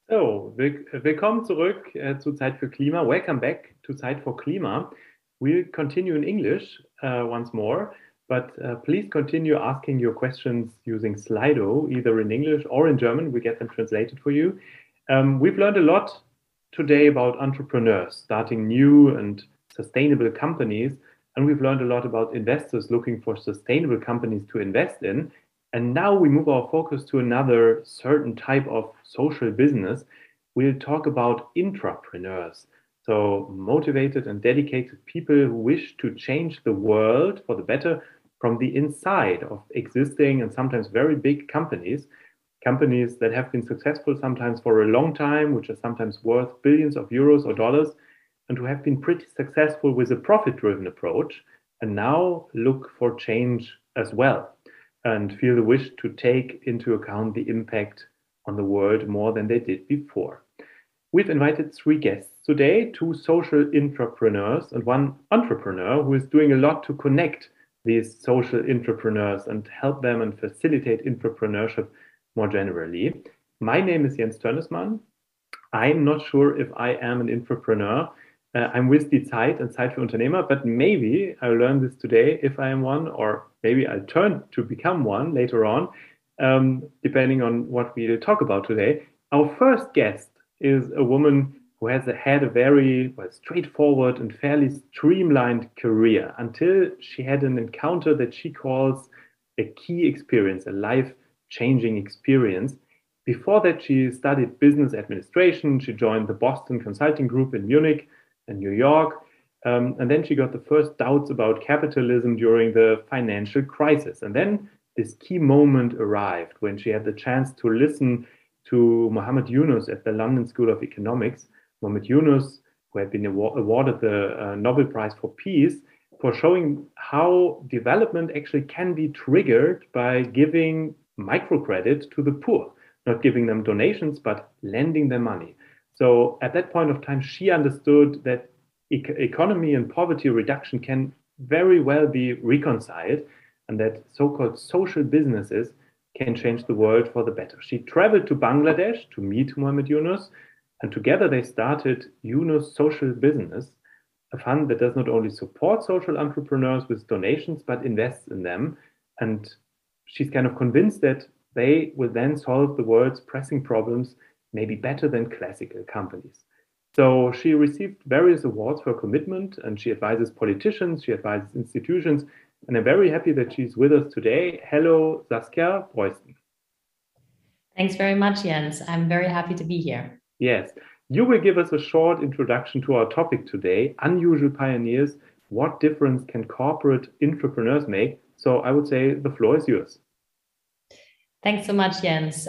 So, willkommen zurück zu ZEIT für Klima. Welcome back to ZEIT for Klima. We'll continue in English once more, but please continue asking your questions using Slido, either in English or in German. We get them translated for you. We've learned a lot today about entrepreneurs starting new and sustainable companies, and we've learned a lot about investors looking for sustainable companies to invest in. And now we move our focus to another certain type of social business. We'll talk about intrapreneurs. So motivated and dedicated people who wish to change the world for the better from the inside of existing and sometimes very big companies. Companies that have been successful sometimes for a long time, which are sometimes worth billions of euros or dollars, and who have been pretty successful with a profit-driven approach, and now look for change as well, and feel the wish to take into account the impact on the world more than they did before. We've invited 3 guests today, 2 social intrapreneurs and 1 entrepreneur who is doing a lot to connect these social intrapreneurs and help them and facilitate intrapreneurship more generally. My name is Tönnesmann. I'm not sure if I am an intrapreneur. I'm with the ZEIT and ZEIT für Unternehmer, but maybe I'll learn this today if I am one, or maybe I'll turn to become one later on, depending on what we'll talk about today. Our first guest is a woman who has had a very straightforward and fairly streamlined career until she had an encounter that she calls a key experience, a life-changing experience. Before that, she studied business administration. She joined the Boston Consulting Group in Munich and New York. And then she got the first doubts about capitalism during the financial crisis. And then this key moment arrived when she had the chance to listen to Mohammed Yunus at the London School of Economics. Mohammed Yunus, who had been awarded the Nobel Prize for Peace, for showing how development actually can be triggered by giving microcredit to the poor, not giving them donations, but lending them money. So at that point of time, she understood that economy and poverty reduction can very well be reconciled, and that so-called social businesses can change the world for the better. She traveled to Bangladesh to meet Mohammed Yunus, and together they started Yunus Social Business, a fund that does not only support social entrepreneurs with donations, but invests in them. And she's kind of convinced that they will then solve the world's pressing problems maybe better than classical companies. So she received various awards for commitment, and she advises politicians, she advises institutions, and I'm very happy that she's with us today. Hello, Saskia, Bruysten. Thanks very much, Jens. I'm very happy to be here. Yes, you will give us a short introduction to our topic today, unusual pioneers. What difference can corporate intrapreneurs make? So I would say the floor is yours. Thanks so much, Jens.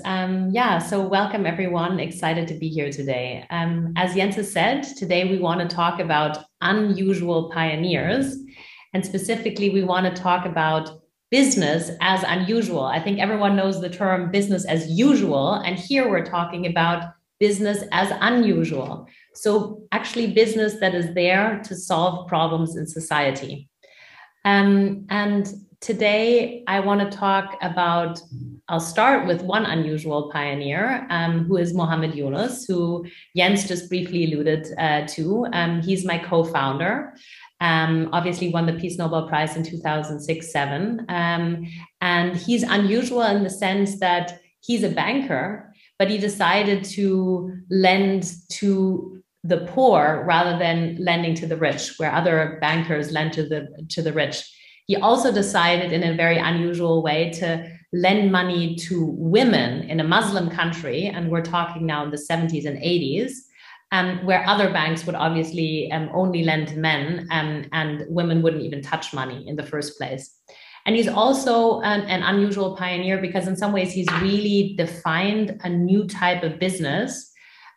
So welcome everyone. Excited to be here today. As Jens has said, today we want to talk about unusual pioneers. And specifically, we want to talk about business as unusual. I think everyone knows the term business as usual. And here we're talking about business as unusual. So actually business that is there to solve problems in society. And today I want to talk about, I'll start with one unusual pioneer, who is Mohammed Yunus, who Jens just briefly alluded to. He's my co-founder. Obviously won the Peace Nobel Prize in 2006-07. And he's unusual in the sense that he's a banker, but he decided to lend to the poor rather than lending to the rich, where other bankers lend to the rich. He also decided in a very unusual way to lend money to women in a Muslim country, and we're talking now in the 70s and 80s, where other banks would obviously only lend to men, and women wouldn't even touch money in the first place. And he's also an unusual pioneer because in some ways he's really defined a new type of business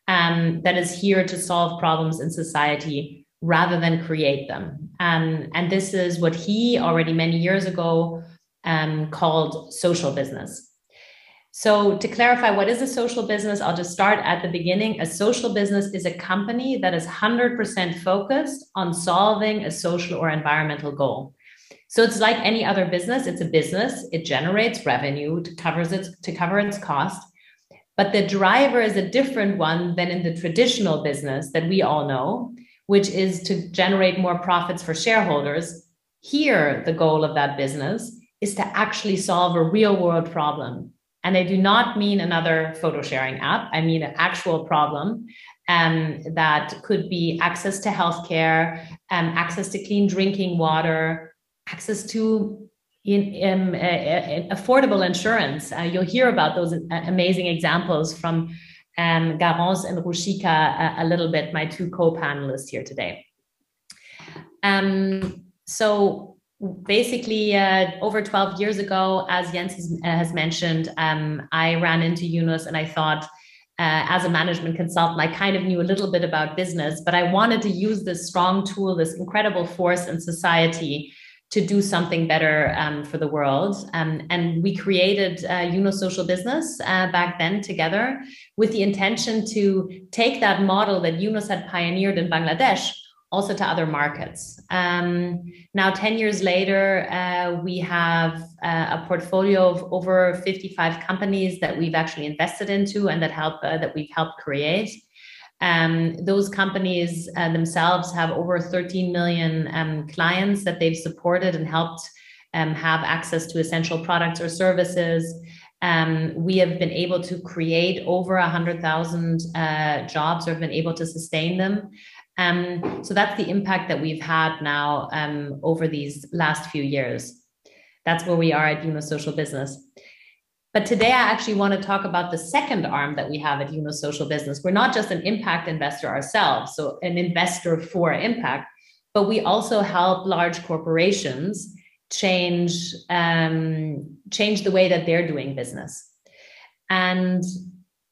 that is here to solve problems in society rather than create them. And this is what he already many years ago called social business. So to clarify what is a social business, I'll just start at the beginning. A social business is a company that is 100% focused on solving a social or environmental goal. So it's like any other business. It's a business. It generates revenue to cover its cost, But the driver is a different one than in the traditional business that we all know, which is to generate more profits for shareholders. Here, the goal of that business is to actually solve a real world problem. And I do not mean another photo sharing app. I mean an actual problem that could be access to healthcare, access to clean drinking water, access to affordable insurance. You'll hear about those amazing examples from Garance and Ruchika a little bit, my two co-panelists here today. So basically, over 12 years ago, as Jens has mentioned, I ran into Yunus and I thought, as a management consultant, I kind of knew a little bit about business, but I wanted to use this strong tool, this incredible force in society to do something better for the world. And we created Yunus Social Business back then together with the intention to take that model that Yunus had pioneered in Bangladesh also to other markets. Now, 10 years later, we have a portfolio of over 55 companies that we've actually invested into and that we've helped create. Those companies themselves have over 13 million clients that they've supported and helped have access to essential products or services. We have been able to create over 100,000 jobs or have been able to sustain them. So that's the impact that we've had now over these last few years. That's where we are at Yunus Social Business. But today I actually want to talk about the second arm that we have at Yunus Social Business. We're not just an impact investor ourselves, so an investor for impact, but we also help large corporations change the way that they're doing business. And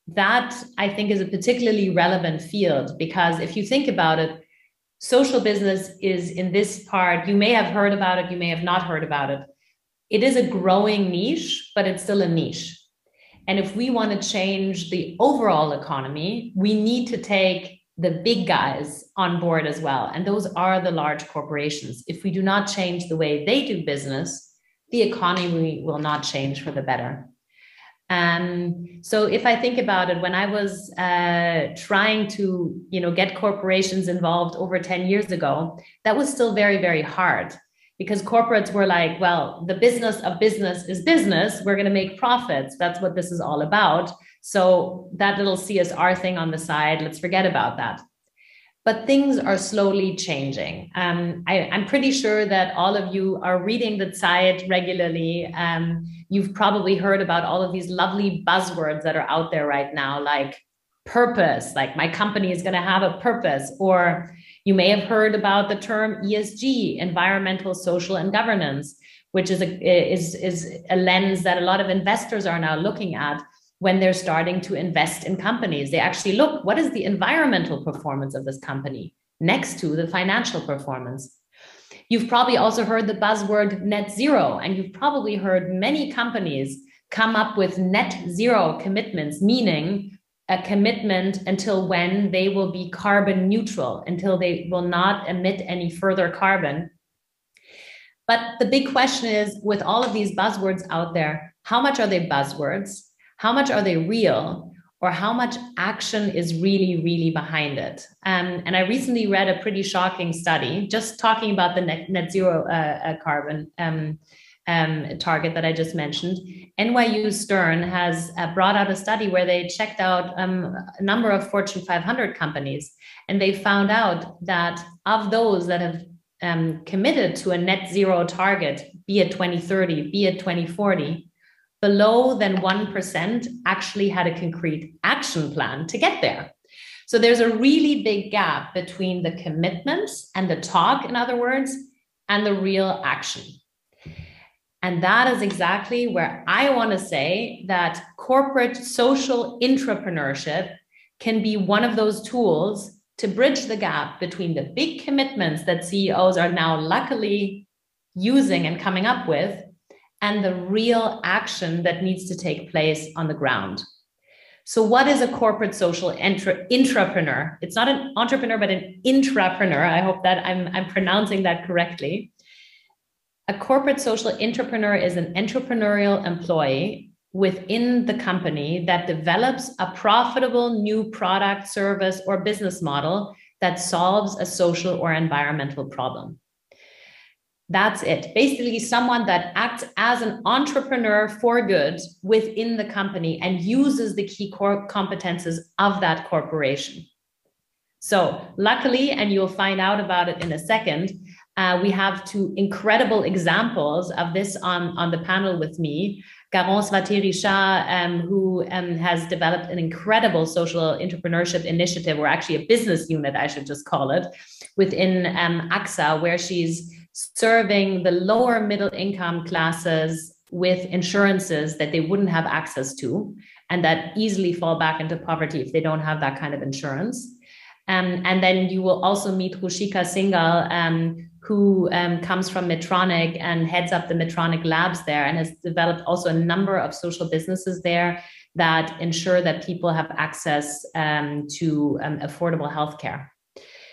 that, I think, is a particularly relevant field because if you think about it, social business is in this part, you may have heard about it, you may have not heard about it. It is a growing niche, but it's still a niche. And if we want to change the overall economy, we need to take the big guys on board as well. And those are the large corporations. If we do not change the way they do business, the economy will not change for the better. So if I think about it, when I was trying to, get corporations involved over 10 years ago, that was still very, very hard because corporates were like, well, the business of business is business. We're going to make profits. That's what this is all about. So that little CSR thing on the side, let's forget about that. But things are slowly changing. I'm pretty sure that all of you are reading the ZEIT regularly. You've probably heard about all of these lovely buzzwords that are out there right now, like purpose, like my company is going to have a purpose. Or you may have heard about the term ESG, environmental, social, and governance, which is a lens that a lot of investors are now looking at when they're starting to invest in companies. They actually look, what is the environmental performance of this company next to the financial performance? You've probably also heard the buzzword net zero, and you've probably heard many companies come up with net zero commitments, meaning a commitment until when they will be carbon neutral, until they will not emit any further carbon. But the big question is, with all of these buzzwords out there, how much are they buzzwords? How much are they real? Or how much action is really, really behind it? And I recently read a pretty shocking study, just talking about the net zero carbon target that I just mentioned. NYU Stern has brought out a study where they checked out a number of Fortune 500 companies, and they found out that of those that have committed to a net zero target, be it 2030, be it 2040, below than 1% actually had a concrete action plan to get there. So there's a really big gap between the commitments and the talk, in other words, and the real action. And that is exactly where I want to say that corporate social intrapreneurship can be one of those tools to bridge the gap between the big commitments that CEOs are now luckily using and coming up with and the real action that needs to take place on the ground. So what is a corporate social intrapreneur? It's not an entrepreneur, but an intrapreneur. I hope that I'm pronouncing that correctly. A corporate social intrapreneur is an entrepreneurial employee within the company that develops a profitable new product, service, or business model that solves a social or environmental problem. That's it. Basically, someone that acts as an entrepreneur for good within the company and uses the key core competences of that corporation. So luckily, and you'll find out about it in a second, we have two incredible examples of this on the panel with me. Garance Wattez-Richards, who has developed an incredible social entrepreneurship initiative, or actually a business unit, I should just call it, within AXA, where she's serving the lower middle income classes with insurances that they wouldn't have access to, and that easily fall back into poverty if they don't have that kind of insurance. And then you will also meet Ruchika Singhal, who comes from Medtronic and heads up the Medtronic Labs there, and has developed also a number of social businesses there that ensure that people have access to affordable healthcare.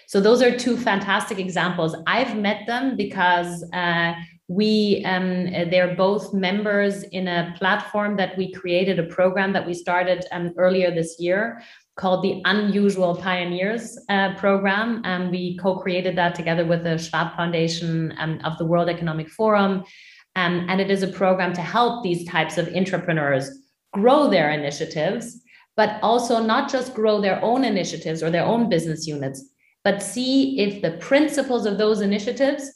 So those are two fantastic examples. I've met them because they're both members in a platform that we created, a program that we started earlier this year called the Unusual Pioneers program. And we co-created that together with the Schwab Foundation of the World Economic Forum. And it is a program to help these types of intrapreneurs grow their initiatives, but also not just grow their own initiatives or their own business units, but see if the principles of those initiatives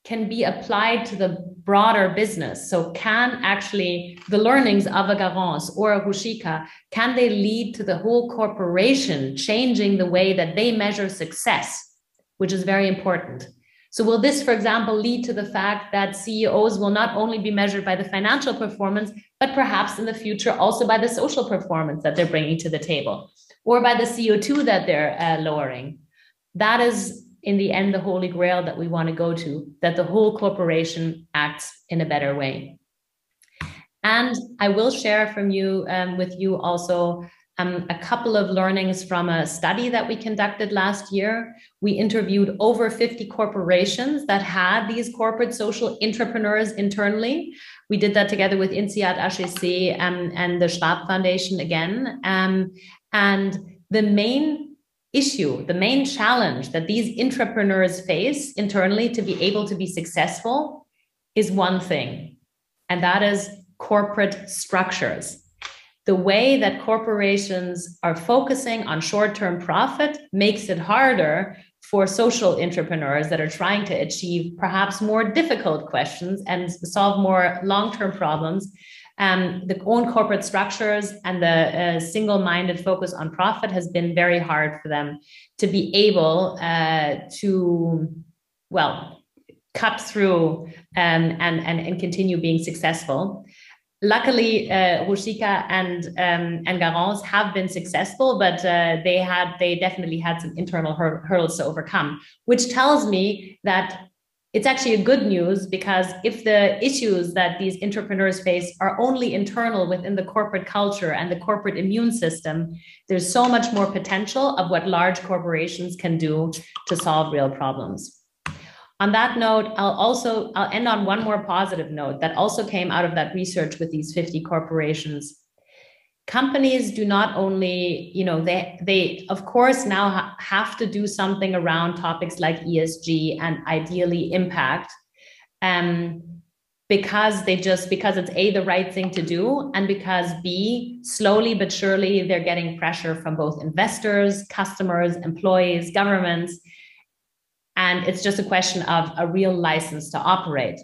can be applied to the broader business. So can actually the learnings of a Garance or a Ruchika, can they lead to the whole corporation changing the way that they measure success, which is very important. So will this, for example, lead to the fact that CEOs will not only be measured by the financial performance, but perhaps in the future also by the social performance that they're bringing to the table, or by the CO2 that they're lowering? That is, in the end, the holy grail that we want to go to, that the whole corporation acts in a better way. And I will share with you also a couple of learnings from a study that we conducted last year. We interviewed over 50 corporations that had these corporate social intrapreneurs internally. We did that together with INSEAD HEC and the Schwab Foundation again. And the main issue, the main challenge that these intrapreneurs face internally to be able to be successful is one thing, and that is corporate structures. The way that corporations are focusing on short-term profit makes it harder for social entrepreneurs that are trying to achieve perhaps more difficult questions and solve more long-term problems. The own corporate structures and the single-minded focus on profit has been very hard for them to be able to, well, cut through and continue being successful. Luckily, Ruchika and Garance have been successful, but they definitely had some internal hurdles to overcome, which tells me that it's actually a good news, because if the issues that these entrepreneurs face are only internal within the corporate culture and the corporate immune system, there's so much more potential of what large corporations can do to solve real problems. On that note, I'll end on one more positive note that also came out of that research with these 50 corporations. Companies do not only, they of course now have to do something around topics like ESG and ideally impact, because it's A, the right thing to do, and because B, slowly but surely they're getting pressure from both investors, customers, employees, governments, and it's just a question of a real license to operate.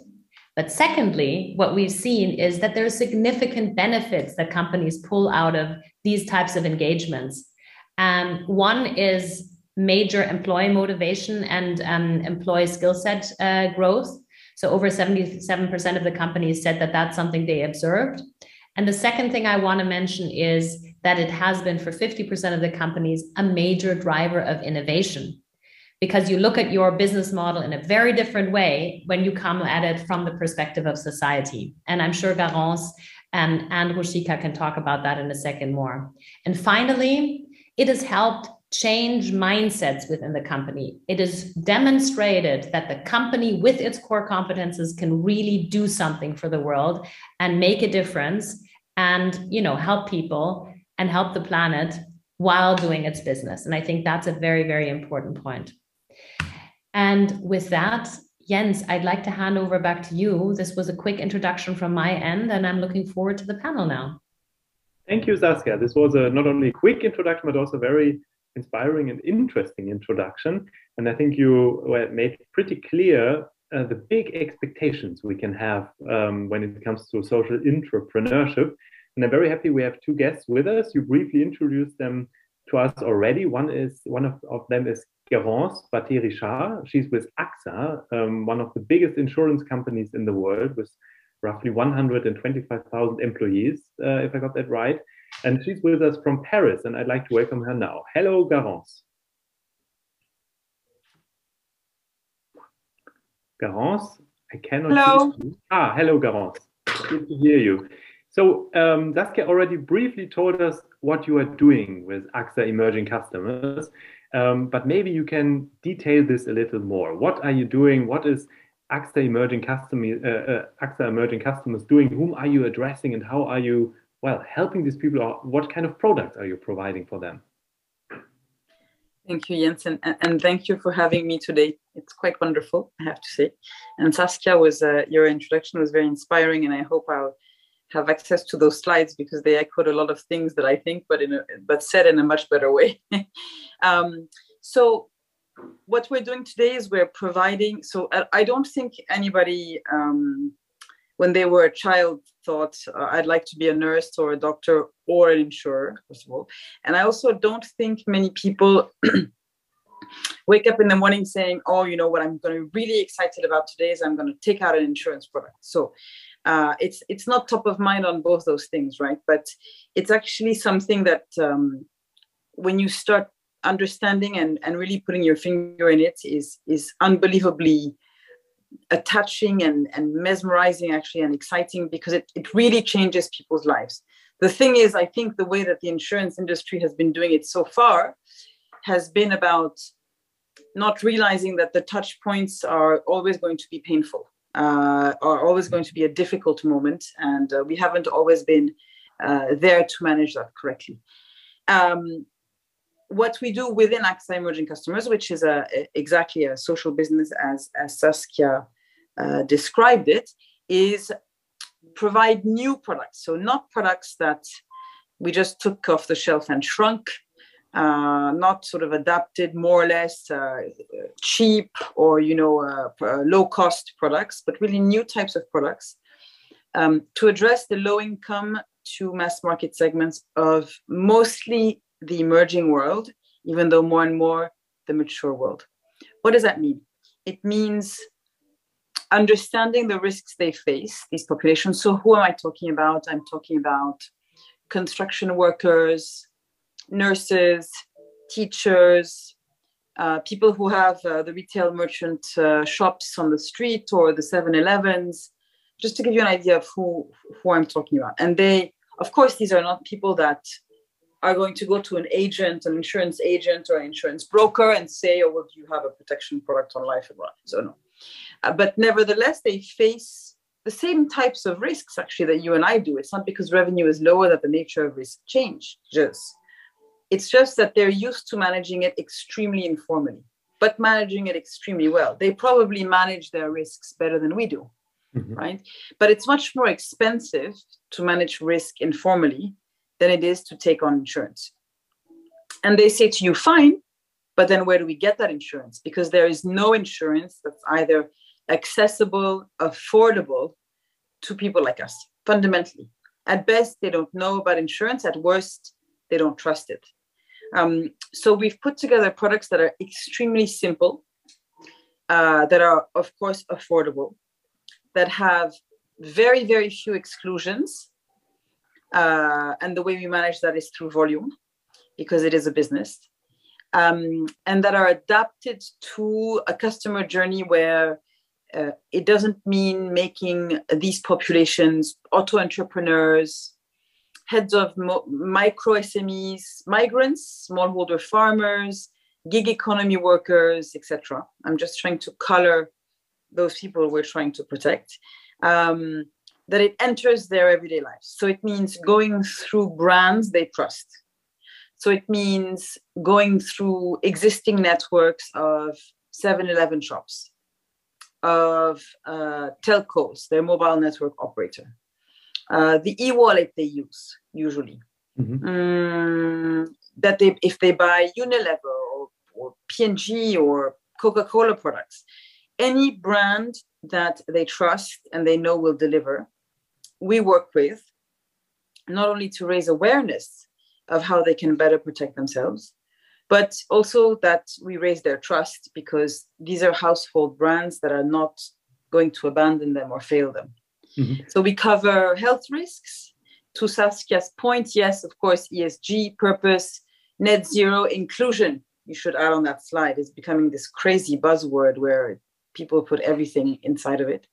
But secondly, what we've seen is that there are significant benefits that companies pull out of these types of engagements. One is major employee motivation and employee skill set growth. So over 77% of the companies said that that's something they observed. And the second thing I want to mention is that it has been for 50% of the companies a major driver of innovation, because you look at your business model in a very different way when you come at it from the perspective of society. And I'm sure Garance and Ruchika can talk about that in a second more. And finally, it has helped change mindsets within the company. It is demonstrated that the company with its core competences can really do something for the world and make a difference. and, you know, help people and help the planet while doing its business. And I think that's a very, very important point. And with that, Jens, I'd like to hand over back to you. This was a quick introduction from my end, and I'm looking forward to the panel now. Thank you, Saskia. This was not only a quick introduction, but also a very inspiring and interesting introduction. And I think you made pretty clear the big expectations we can have when it comes to social entrepreneurship. And I'm very happy we have two guests with us. You briefly introduced them to us already. One of them is Garance, Wattez-Richards. She's with AXA, one of the biggest insurance companies in the world, with roughly 125,000 employees, if I got that right. And she's with us from Paris, and I'd like to welcome her now. Hello, Garance. Garance, I cannot hear you. Hello, Garance. Good to hear you. So Saskia already briefly told us what you are doing with AXA Emerging Customers, but maybe you can detail this a little more. What are you doing? What is AXA Emerging Customers doing? Whom are you addressing, and how are you, well, helping these people? Or what kind of products are you providing for them? Thank you, Jens, and thank you for having me today. It's quite wonderful, I have to say. And Saskia, your introduction was very inspiring, and I hope I'll have access to those slides because they echoed a lot of things that I think, but said in a much better way. So what we're doing today is we're providing, so I don't think anybody, when they were a child, thought I'd like to be a nurse or a doctor or an insurer, first of all. And I also don't think many people wake up in the morning saying, oh, you know what I'm going to be really excited about today is I'm going to take out an insurance product. So it's not top of mind on both those things, right? But it's actually something that when you start understanding and really putting your finger in it is unbelievably attaching and mesmerizing, actually, and exciting, because it really changes people's lives. The thing is, I think the way that the insurance industry has been doing it so far has been about not realizing that the touch points are always going to be painful, are always going to be a difficult moment, and we haven't always been there to manage that correctly. What we do within AXA Emerging Customers, which is exactly a social business as Saskia described it, is provide new products. So not products that we just took off the shelf and shrunk, not sort of adapted, more or less cheap or, you know, low-cost products, but really new types of products to address the low-income to mass market segments of mostly the emerging world, even though more and more the mature world. What does that mean? It means understanding the risks they face, these populations. So who am I talking about? I'm talking about construction workers, nurses, teachers, people who have the retail merchant shops on the street or the 7-Elevens, just to give you an idea of who I'm talking about. And they, of course, these are not people that are going to go to an agent, an insurance agent or an insurance broker and say, oh, well, do you have a protection product on life? So no. But nevertheless, they face the same types of risks, actually, that you and I do. It's not because revenue is lower that the nature of risk changes. It's just that they're used to managing it extremely informally, but managing it extremely well. They probably manage their risks better than we do, right? But it's much more expensive to manage risk informally than it is to take on insurance. And they say to you, fine, but then where do we get that insurance? Because there is no insurance that's either accessible, affordable to people like us, fundamentally. At best, they don't know about insurance. At worst, they don't trust it. So we've put together products that are extremely simple, that are, of course, affordable, that have very, very few exclusions. And the way we manage that is through volume, because it is a business, and that are adapted to a customer journey where it doesn't mean making these populations auto-entrepreneurs, heads of micro SMEs, migrants, smallholder farmers, gig economy workers, etc. I'm just trying to color those people we're trying to protect. that it enters their everyday lives. So it means going through brands they trust. So it means going through existing networks of 7-Eleven shops, of telcos, their mobile network operator, the e-wallet they use usually. That if they buy Unilever or P&G or Coca-Cola products, any brand that they trust and they know will deliver, we work with, not only to raise awareness of how they can better protect themselves, but also that we raise their trust, because these are household brands that are not going to abandon them or fail them. So we cover health risks. To Saskia's point, yes, of course, ESG, purpose, net zero, inclusion. You should add on that slide. It's becoming this crazy buzzword where people put everything inside of it.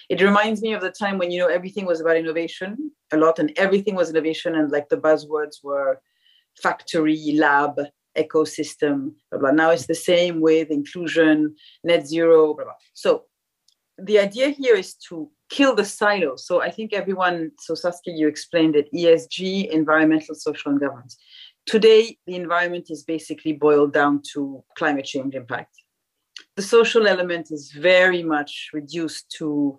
It reminds me of the time when, everything was about innovation a lot, and everything was innovation, and like the buzzwords were factory, lab, ecosystem, blah, blah. Now it's the same with inclusion, net zero, blah, blah. So the idea here is to kill the silo. So I think so Saskia, you explained it, ESG, environmental, social, and governance. Today, the environment is basically boiled down to climate change impact. The social element is very much reduced to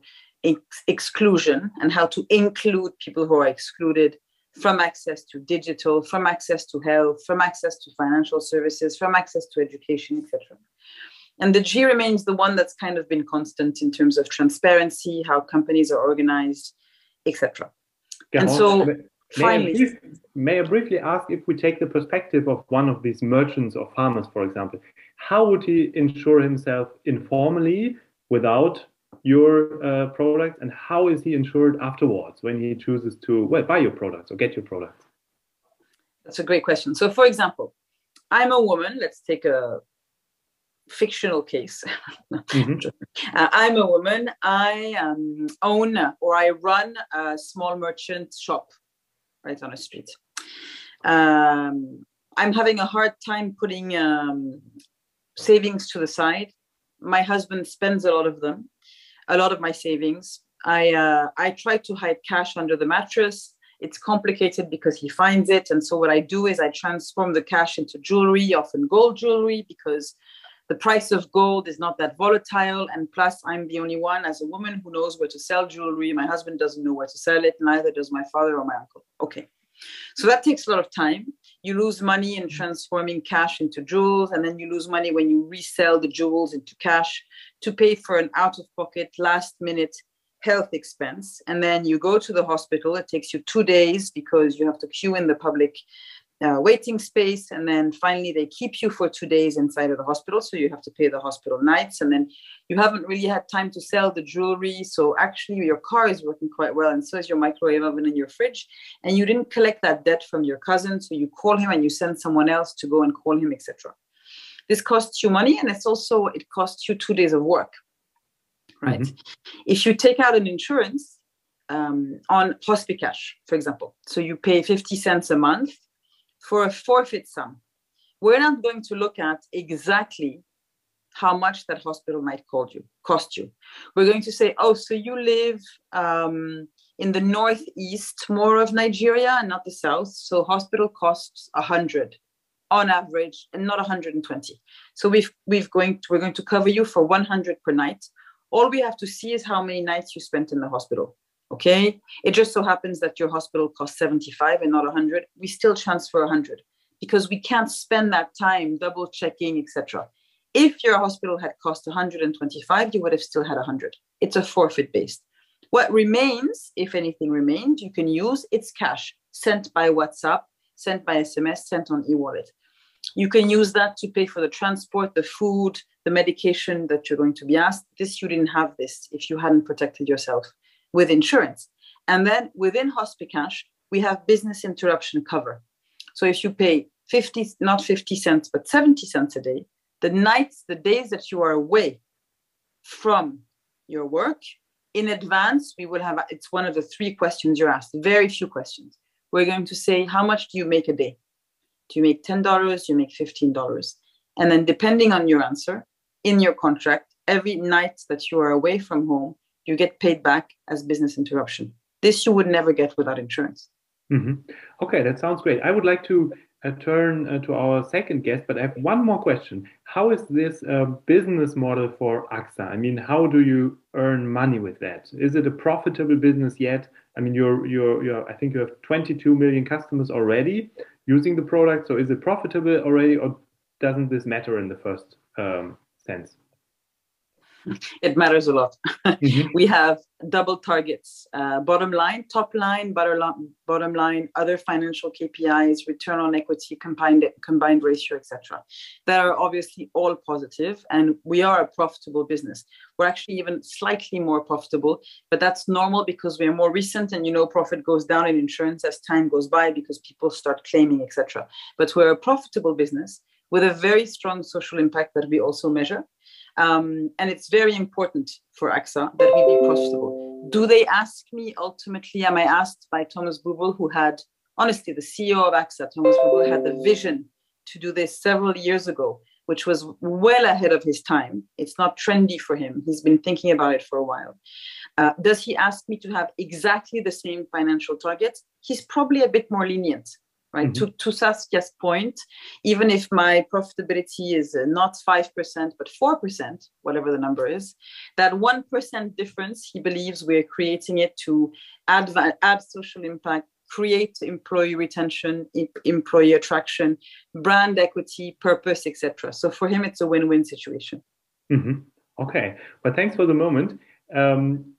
exclusion and how to include people who are excluded from access to digital, from access to health, from access to financial services, from access to education, etc. And the G remains the one that's kind of been constant in terms of transparency, how companies are organized, etc. And so finally, may I briefly ask, if we take the perspective of one of these merchants or farmers, for example, how would he insure himself informally without your product, and how is he insured afterwards when he chooses to buy your products or get your products? That's a great question. So for example, I'm a woman. Let's take a fictional case. I'm a woman. I own or I run a small merchant shop right on a street. I'm having a hard time putting savings to the side. My husband spends a lot of them, a lot of my savings. I try to hide cash under the mattress. It's complicated because he finds it. And so what I do is I transform the cash into jewelry, often gold jewelry, because the price of gold is not that volatile. And plus, I'm the only one as a woman who knows where to sell jewelry. My husband doesn't know where to sell it. Neither does my father or my uncle. Okay. So that takes a lot of time. You lose money in transforming cash into jewels, and then you lose money when you resell the jewels into cash to pay for an out-of-pocket, last-minute health expense. And then you go to the hospital. It takes you 2 days because you have to queue in the public waiting space. And then finally, they keep you for 2 days inside of the hospital. So you have to pay the hospital nights. And then you haven't really had time to sell the jewelry. So actually, your car is working quite well. And so is your microwave oven and your fridge. And you didn't collect that debt from your cousin. So you call him and you send someone else to go and call him, etc. This costs you money. And it costs you 2 days of work. Right. If you take out an insurance on Hospicash, for example, so you pay 50 cents a month for a forfeit sum, we're not going to look at exactly how much that hospital might cost you. We're going to say, oh, so you live in the northeast more of Nigeria and not the south. So hospital costs 100 on average and not 120. So we're going to cover you for 100 per night. All we have to see is how many nights you spent in the hospital. Okay. It just so happens that your hospital costs 75 and not 100. We still transfer 100 because we can't spend that time double checking, etc. If your hospital had cost 125, you would have still had 100. It's a forfeit based. What remains, if anything remained, you can use, it's cash sent by WhatsApp, sent by SMS, sent on e-wallet. You can use that to pay for the transport, the food, the medication that you're going to be asked. You didn't have this if you hadn't protected yourself with insurance. And then within Hospicash, we have business interruption cover. So if you pay 50, not 50 cents, but 70 cents a day, the days that you are away from your work, in advance, we will have, it's one of the 3 questions you're asked, very few questions. We're going to say, how much do you make a day? Do you make $10? Do you make $15? And then depending on your answer, in your contract, every night that you are away from home, you get paid back as business interruption. This you would never get without insurance. Mm-hmm. Okay, that sounds great. I would like to turn to our second guest, but I have one more question. How is this business model for AXA? I mean, how do you earn money with that? Is it a profitable business yet? I mean, I think you have 22 million customers already using the product. So is it profitable already, or doesn't this matter in the first sense? It matters a lot. Mm-hmm. We have double targets, bottom line, top line, bottom line, other financial KPIs, return on equity, combined ratio, etc. That are obviously all positive, and we are a profitable business. We're actually even slightly more profitable, but that's normal because we are more recent, and profit goes down in insurance as time goes by because people start claiming, etc. But we're a profitable business with a very strong social impact that we also measure. And it's very important for AXA that we be profitable. Do they ask me ultimately? Am I asked by Thomas Buberl, who had, honestly, the CEO of AXA, Thomas Buberl, had the vision to do this several years ago, which was well ahead of his time. It's not trendy for him. He's been thinking about it for a while. Does he ask me to have exactly the same financial targets? He's probably a bit more lenient. Right. Mm-hmm. To Saskia's point, even if my profitability is not 5%, but 4%, whatever the number is, that 1% difference, he believes we're creating it to add social impact, create employee retention, employee attraction, brand equity, purpose, etc. So for him, it's a win-win situation. Mm-hmm. Okay. Well, thanks for the moment.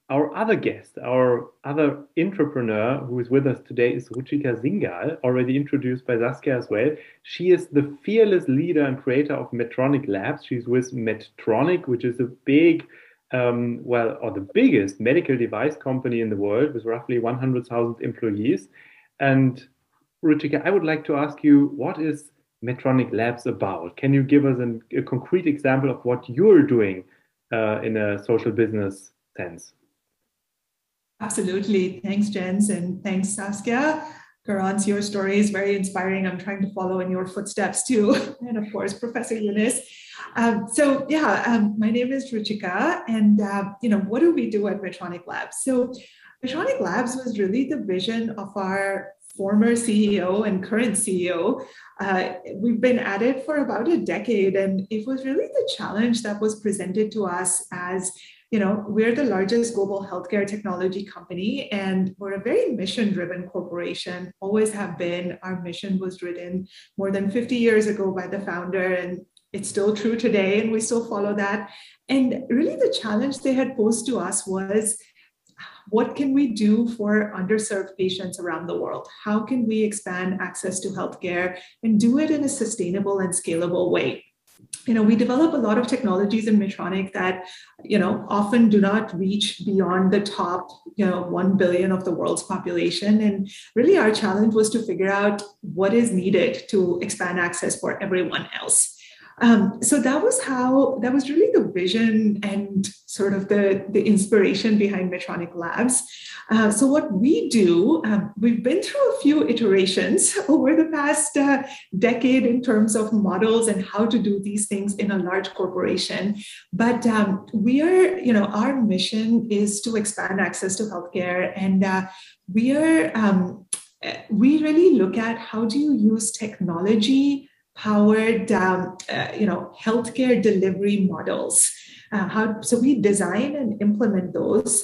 Our other guest, our other intrapreneur who is with us today is Ruchika Singhal, already introduced by Saskia as well. She is the fearless leader and creator of Medtronic Labs. She's with Medtronic, which is a big, the biggest medical device company in the world with roughly 100,000 employees. And Ruchika, I would like to ask you, what is Medtronic Labs about? Can you give us a concrete example of what you're doing in a social business sense? Absolutely. Thanks, Jens, and thanks, Saskia. Garance, your story is very inspiring. I'm trying to follow in your footsteps too. And of course, Professor Yunus. My name is Ruchika, and what do we do at Medtronic Labs? So Medtronic Labs was really the vision of our former CEO and current CEO. We've been at it for about a decade, and it was really the challenge that was presented to us as we're the largest global healthcare technology company, and we're a very mission-driven corporation, always have been. Our mission was written more than 50 years ago by the founder, and it's still true today, and we still follow that. And really the challenge they had posed to us was, what can we do for underserved patients around the world? How can we expand access to healthcare and do it in a sustainable and scalable way? We develop a lot of technologies in Medtronic that, often do not reach beyond the top, 1 billion of the world's population. And really our challenge was to figure out what is needed to expand access for everyone else. So that was really the vision and sort of the inspiration behind Medtronic Labs. So what we do, we've been through a few iterations over the past decade in terms of models and how to do these things in a large corporation. But our mission is to expand access to healthcare, and we really look at how do you use technology powered healthcare delivery models. So we design and implement those.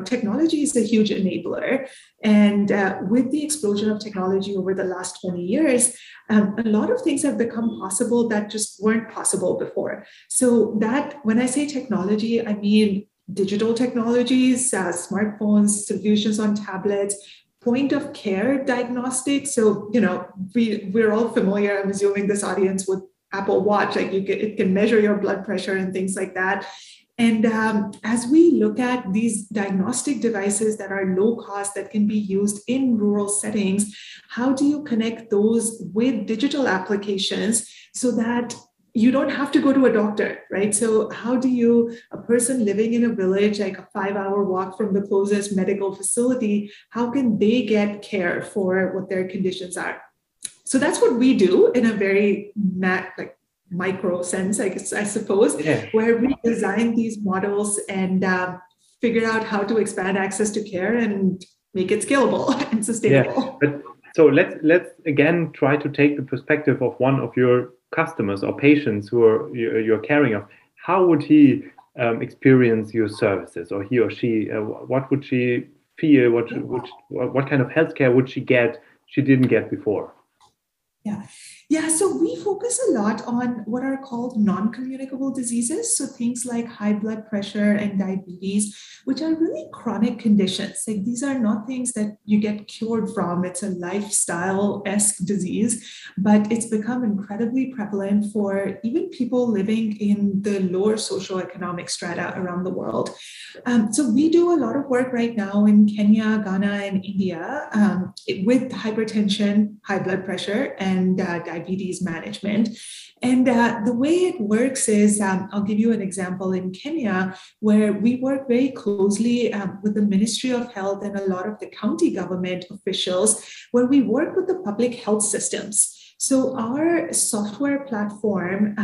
Technology is a huge enabler. And with the explosion of technology over the last 20 years, a lot of things have become possible that just weren't possible before. So that, when I say technology, I mean digital technologies, smartphones, solutions on tablets, point of care diagnostics. So, we're all familiar, I'm assuming this audience, with Apple Watch, it can measure your blood pressure and things like that. And as we look at these diagnostic devices that are low cost, that can be used in rural settings, how do you connect those with digital applications so that you don't have to go to a doctor, right? So how do a person living in a village, like a 5-hour walk from the closest medical facility, how can they get care for what their conditions are? So that's what we do in a very micro sense, I suppose, where we design these models and figure out how to expand access to care and make it scalable and sustainable. Yeah, but so let's again try to take the perspective of one of your customers or patients who you're caring of. How would he experience your services, or he or she? What would she feel? What kind of healthcare would she get she didn't get before? Yeah, so we focus a lot on what are called non-communicable diseases. So things like high blood pressure and diabetes, which are really chronic conditions. Like these are not things that you get cured from. It's a lifestyle-esque disease, but it's become incredibly prevalent for even people living in the lower socioeconomic strata around the world. So we do a lot of work right now in Kenya, Ghana, and India with hypertension, high blood pressure, and diabetes management. And the way it works is, I'll give you an example in Kenya, where we work very closely with the Ministry of Health and a lot of the county government officials, where we work with the public health systems. So our software platform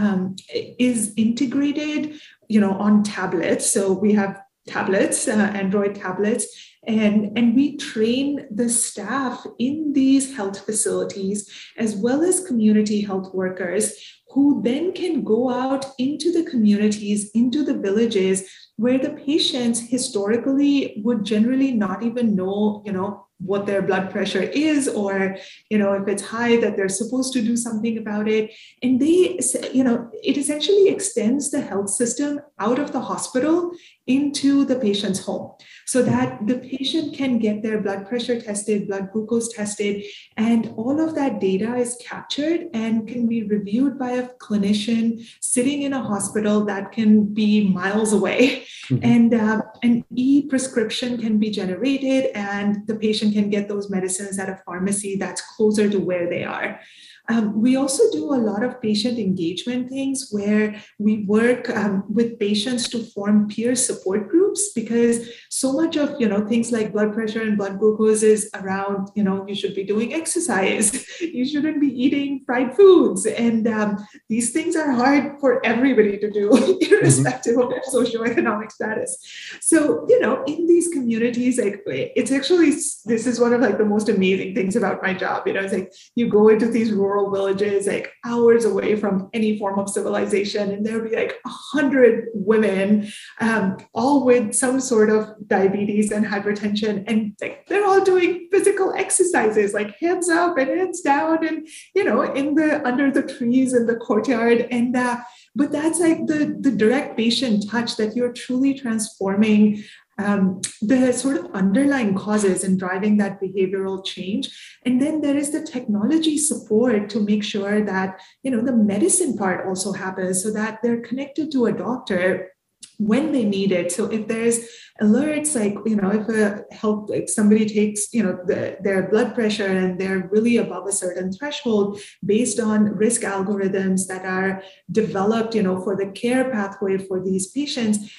is integrated, on tablets. So we have tablets, Android tablets, and we train the staff in these health facilities, as well as community health workers, who then can go out into the communities, into the villages, where the patients historically would generally not even know, what their blood pressure is, or, if it's high, that they're supposed to do something about it. And it essentially extends the health system out of the hospital into the patient's home, so that the patient can get their blood pressure tested, blood glucose tested, and all of that data is captured and can be reviewed by a clinician sitting in a hospital that can be miles away. Mm-hmm. And an e-prescription can be generated, and the patient can get those medicines at a pharmacy that's closer to where they are. We also do a lot of patient engagement things, where we work with patients to form peer support groups, because so much of things like blood pressure and blood glucose is around you should be doing exercise, you shouldn't be eating fried foods, and these things are hard for everybody to do, irrespective of their socioeconomic status. So in these communities, it's actually, this is one of the most amazing things about my job. It's like you go into these rural villages, hours away from any form of civilization, and there'll be 100 women, all with some sort of diabetes and hypertension, and they're all doing physical exercises, hands up and hands down, and under the trees in the courtyard. And but that's the direct patient touch, that you're truly transforming the sort of underlying causes and driving that behavioral change. And then there is the technology support to make sure that the medicine part also happens, so that they're connected to a doctor when they need it. So if there's alerts, if somebody takes their blood pressure and they're really above a certain threshold, based on risk algorithms that are developed for the care pathway for these patients,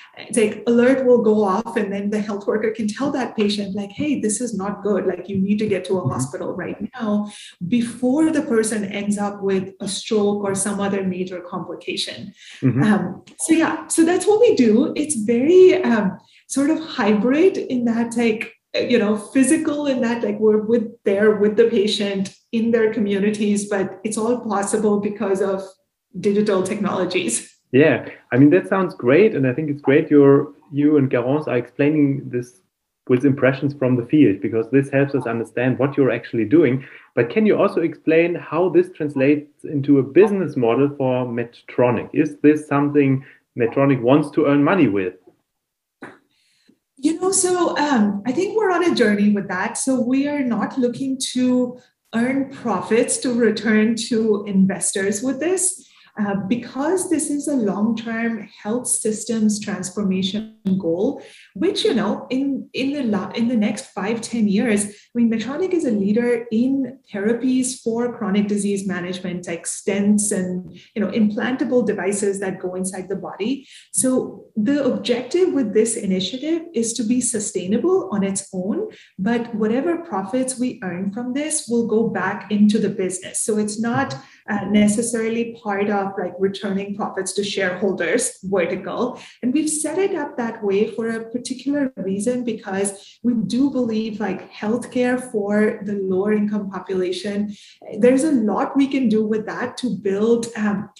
alert will go off, and then the health worker can tell that patient hey, this is not good, you need to get to a hospital right now, before the person ends up with a stroke or some other major complication. Mm-hmm. So that's what we do. It's very sort of hybrid in that, physical in that, we're there with the patient in their communities, but it's all possible because of digital technologies. Yeah, that sounds great. And I think it's great you and Garance are explaining this with impressions from the field, because this helps us understand what you're actually doing. But can you also explain how this translates into a business model for Medtronic? Is this something Medtronic wants to earn money with? I think we're on a journey with that. So we are not looking to earn profits to return to investors with this. Because this is a long-term health systems transformation goal, which, in the next 5-10 years, Medtronic is a leader in therapies for chronic disease management, like stents and, implantable devices that go inside the body. So the objective with this initiative is to be sustainable on its own, but whatever profits we earn from this will go back into the business. So it's not necessarily part of like returning profits to shareholders vertical. And we've set it up that way for a particular reason, because we do believe like healthcare for the lower income population, there's a lot we can do with that to build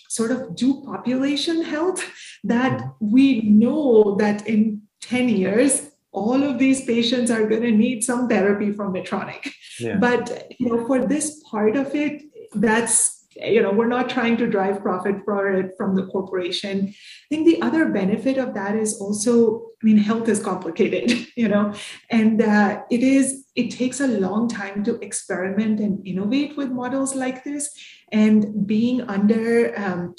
sort of do population health that we know that in 10 years, all of these patients are going to need some therapy from Medtronic. Yeah. But for this part of it, that's, we're not trying to drive profit for it from the corporation. I think the other benefit of that is also, health is complicated, and it takes a long time to experiment and innovate with models like this. And being under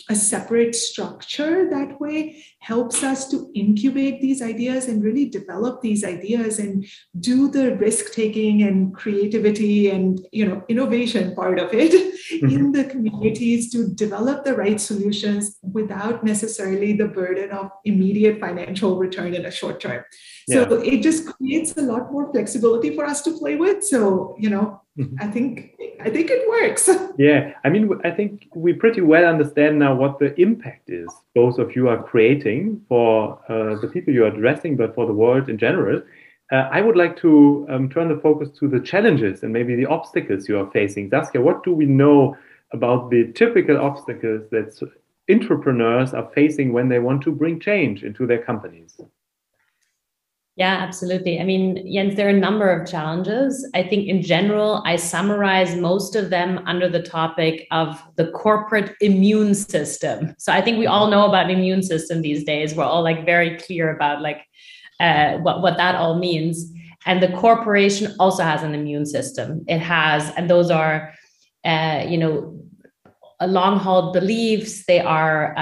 a separate structure that way helps us to incubate these ideas and really develop these ideas and do the risk-taking and creativity and innovation part of it in the communities to develop the right solutions without necessarily the burden of immediate financial return in a short term. So it just creates a lot more flexibility for us to play with. So, I think it works. Yeah, I think we pretty well understand now what the impact is both of you are creating for the people you are addressing, but for the world in general. I would like to turn the focus to the challenges and maybe the obstacles you are facing. Saskia, what do we know about the typical obstacles that entrepreneurs are facing when they want to bring change into their companies? Yeah, absolutely. Jens, there are a number of challenges. I think in general, I summarize most of them under the topic of the corporate immune system. So I think we all know about the immune system these days. We're all like very clear about what that all means. And the corporation also has an immune system. It has, and those are, long-haul beliefs. They are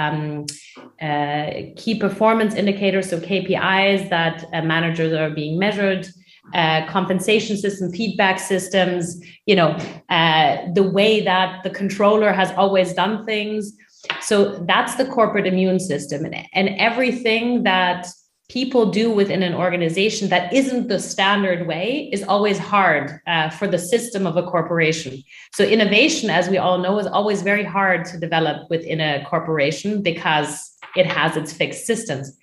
key performance indicators, so KPIs that managers are being measured, compensation system, feedback systems, the way that the controller has always done things. So that's the corporate immune system. And everything that people do within an organization that isn't the standard way is always hard for the system of a corporation. So innovation, as we all know, is always very hard to develop within a corporation because it has its fixed systems.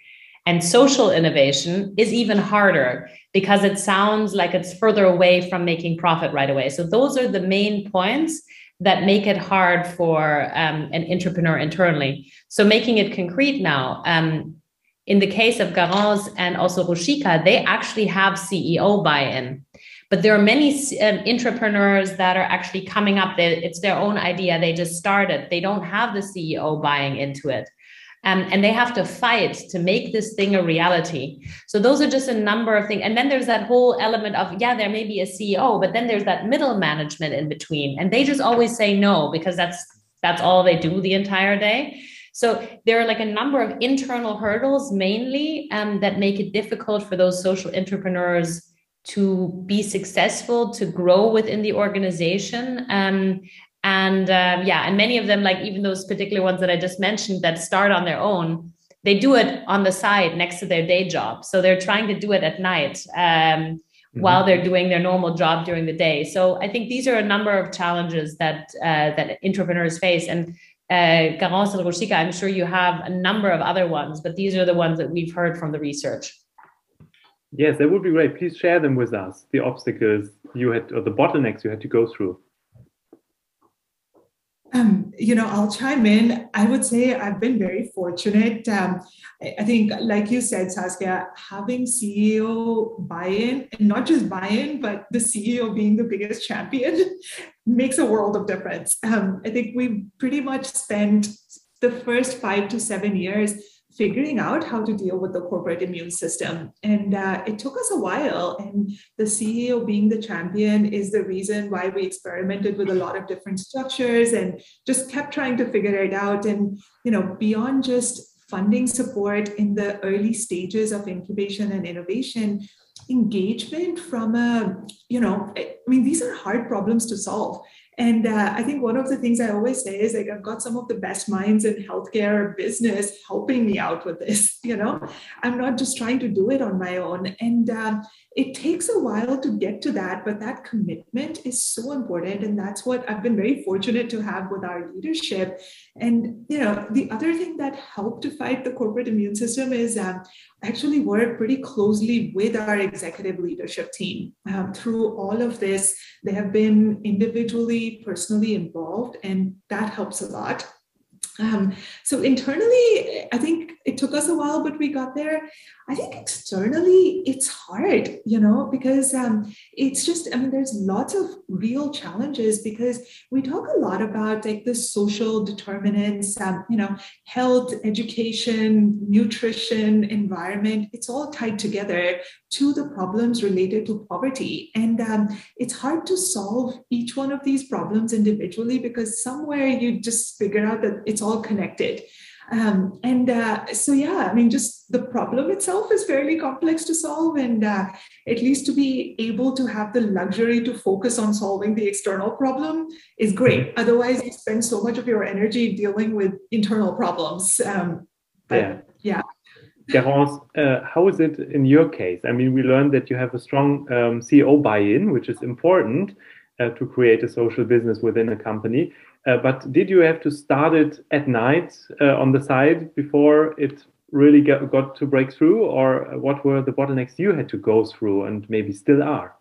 And social innovation is even harder because it sounds like it's further away from making profit right away. So those are the main points that make it hard for an entrepreneur internally. So making it concrete now, in the case of Garance and also Ruchika, they actually have CEO buy-in. But there are many entrepreneurs that are actually coming up. It's their own idea. They just started. They don't have the CEO buying into it. And they have to fight to make this thing a reality. So those are just a number of things. And then there's that whole element of, there may be a CEO, but then there's that middle management in between. And they just always say no, because that's all they do the entire day. So there are like a number of internal hurdles mainly that make it difficult for those social entrepreneurs to be successful, to grow within the organization. And many of them, like even those particular ones that I just mentioned that start on their own, they do it on the side next to their day job. So they're trying to do it at night while they're doing their normal job during the day. So I think these are a number of challenges that entrepreneurs face. And Garance and Ruchika, I'm sure you have a number of other ones, but these are the ones that we've heard from the research. Yes, that would be great. Please share them with us, the obstacles you had, or the bottlenecks you had to go through. I'll chime in. I would say I've been very fortunate. I think, like you said, Saskia, having CEO buy-in, and not just buy-in, but the CEO being the biggest champion makes a world of difference. I think we pretty much spent the first 5 to 7 years figuring out how to deal with the corporate immune system. And it took us a while. And the CEO being the champion is the reason why we experimented with a lot of different structures and just kept trying to figure it out. And, beyond just funding support in the early stages of incubation and innovation, engagement from these are hard problems to solve. And I think one of the things I always say is like, I've got some of the best minds in healthcare business helping me out with this, I'm not just trying to do it on my own. And it takes a while to get to that, but that commitment is so important. And that's what I've been very fortunate to have with our leadership. And, the other thing that helped to fight the corporate immune system is actually work pretty closely with our executive leadership team. Through all of this, they have been individually, personally involved, and that helps a lot. So internally, I think it took us a while, but we got there. I think externally, it's hard, because it's just, there's lots of real challenges because we talk a lot about like the social determinants, health, education, nutrition, environment. It's all tied together to the problems related to poverty. And it's hard to solve each one of these problems individually because somewhere you just figure out that it's all connected. Just the problem itself is fairly complex to solve, and at least to be able to have the luxury to focus on solving the external problem is great. Otherwise, you spend so much of your energy dealing with internal problems. Garance, how is it in your case? We learned that you have a strong CEO buy-in, which is important to create a social business within a company. But did you have to start it at night on the side before it really got to break through? Or what were the bottlenecks you had to go through and maybe still are?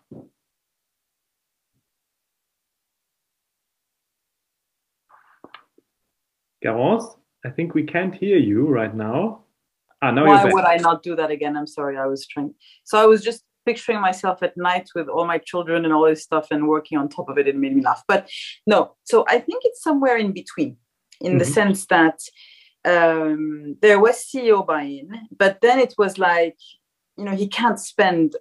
Garance, I think we can't hear you right now. Now Why would I not do that again? I'm sorry, I was trying. So I was just picturing myself at night with all my children and all this stuff and working on top of it. It made me laugh. But no, so I think it's somewhere in between in the sense that there was CEO buy-in, but then it was like, he can't spend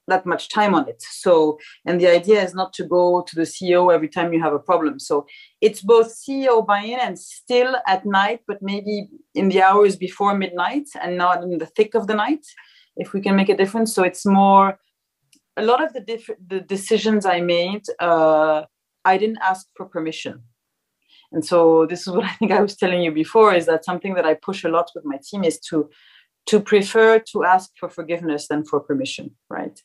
that much time on it. So, and the idea is not to go to the CEO every time you have a problem. So it's both CEO buy-in and still at night, but maybe in the hours before midnight and not in the thick of the night, if we can make a difference. So it's more, a lot of the decisions I made, I didn't ask for permission. And so this is what I think I was telling you before, is that something that I push a lot with my team is to prefer to ask for forgiveness than for permission, right?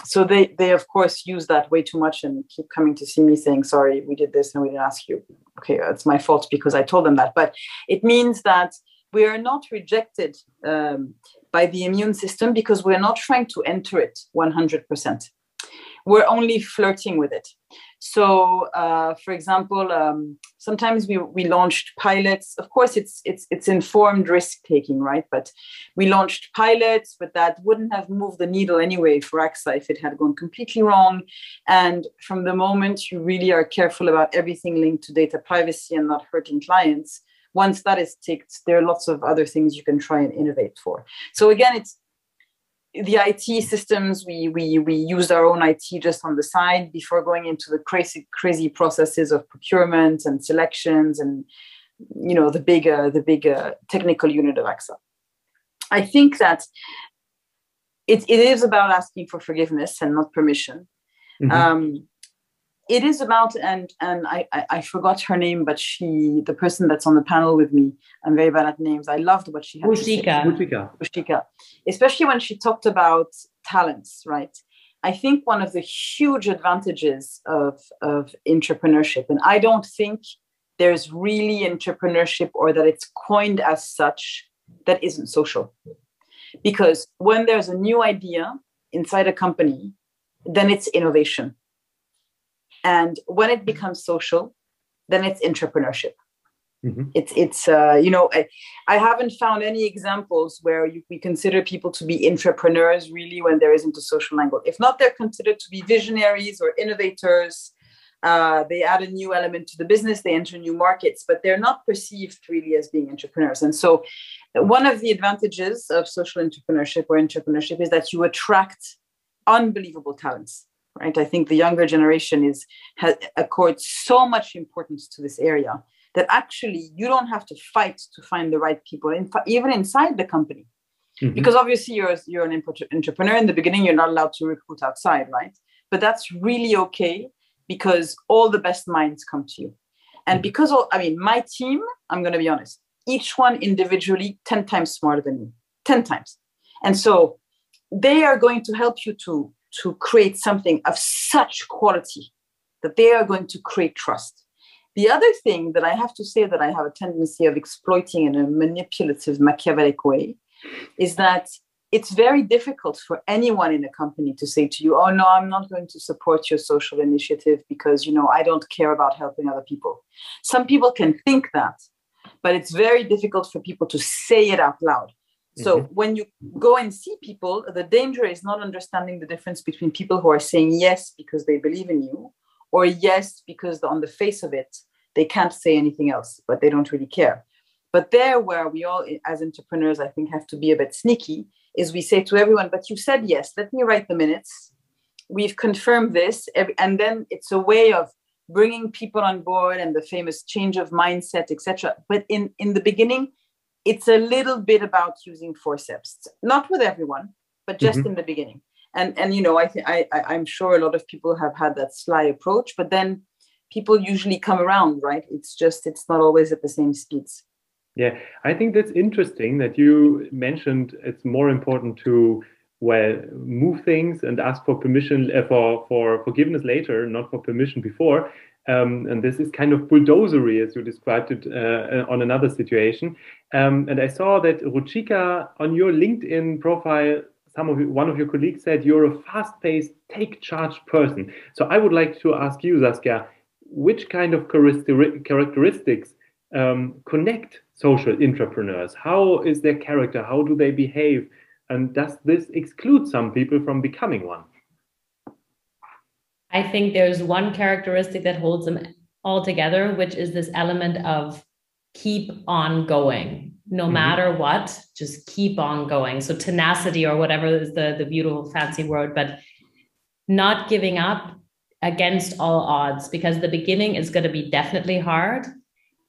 So they of course use that way too much and keep coming to see me saying, sorry, we did this and we didn't ask you. Okay, it's my fault because I told them that. But it means that we are not rejected by the immune system because we're not trying to enter it 100%. We're only flirting with it. So, for example, sometimes we launched pilots. Of course, it's informed risk taking, right? But we launched pilots, but that wouldn't have moved the needle anyway for AXA if it had gone completely wrong. And from the moment you really are careful about everything linked to data privacy and not hurting clients, once that is ticked, there are lots of other things you can try and innovate for. So again, it's the IT systems, we used our own IT just on the side before going into the crazy processes of procurement and selections and, the big technical unit of AXA. I think that it is about asking for forgiveness and not permission. Mm-hmm. It is about, and I forgot her name, but the person that's on the panel with me, I'm very bad at names. I loved what she had Ruchika. Especially when she talked about talents, right? I think one of the huge advantages of entrepreneurship, and I don't think there's really entrepreneurship or that it's coined as such that isn't social. Because when there's a new idea inside a company, then it's innovation. And when it becomes social, then it's entrepreneurship. Mm-hmm. I haven't found any examples where we consider people to be entrepreneurs really when there isn't a social angle. If not, they're considered to be visionaries or innovators. They add a new element to the business, they enter new markets, but they're not perceived really as being entrepreneurs. And so one of the advantages of social entrepreneurship or entrepreneurship is that you attract unbelievable talents. Right, I think the younger generation accords so much importance to this area that actually you don't have to fight to find the right people, even inside the company. Mm-hmm. Because obviously you're an entrepreneur. In the beginning, you're not allowed to recruit outside, right? But that's really okay because all the best minds come to you. And because, my team, I'm going to be honest, each one individually 10 times smarter than me, 10 times. And so they are going to help you to create something of such quality that they are going to create trust. The other thing that I have to say that I have a tendency of exploiting in a manipulative, Machiavellic way is that it's very difficult for anyone in a company to say to you, oh, no, I'm not going to support your social initiative because, I don't care about helping other people. Some people can think that, but it's very difficult for people to say it out loud. So when you go and see people, the danger is not understanding the difference between people who are saying yes because they believe in you, or yes because on the face of it, they can't say anything else, but they don't really care. But there where we all, as entrepreneurs, I think have to be a bit sneaky, is we say to everyone, but you said yes, let me write the minutes. We've confirmed this. And then it's a way of bringing people on board and the famous change of mindset, etc. But in the beginning, it's a little bit about using forceps, not with everyone, but just in the beginning. And I'm sure a lot of people have had that sly approach, but then people usually come around, right? It's not always at the same speeds. Yeah, I think that's interesting that you mentioned it's more important to, move things and ask for permission, for forgiveness later, not for permission before. And this is kind of bulldozery, as you described it on another situation. And I saw that Ruchika, on your LinkedIn profile, one of your colleagues said you're a fast-paced, take-charge person. So I would like to ask you, Saskia, which kind of characteristics connect social intrapreneurs? How is their character? How do they behave? And does this exclude some people from becoming one? I think there's one characteristic that holds them all together, which is this element of keep on going. No matter what, just keep on going. So tenacity, or whatever is the beautiful fancy word, but not giving up against all odds, because the beginning is going to be definitely hard.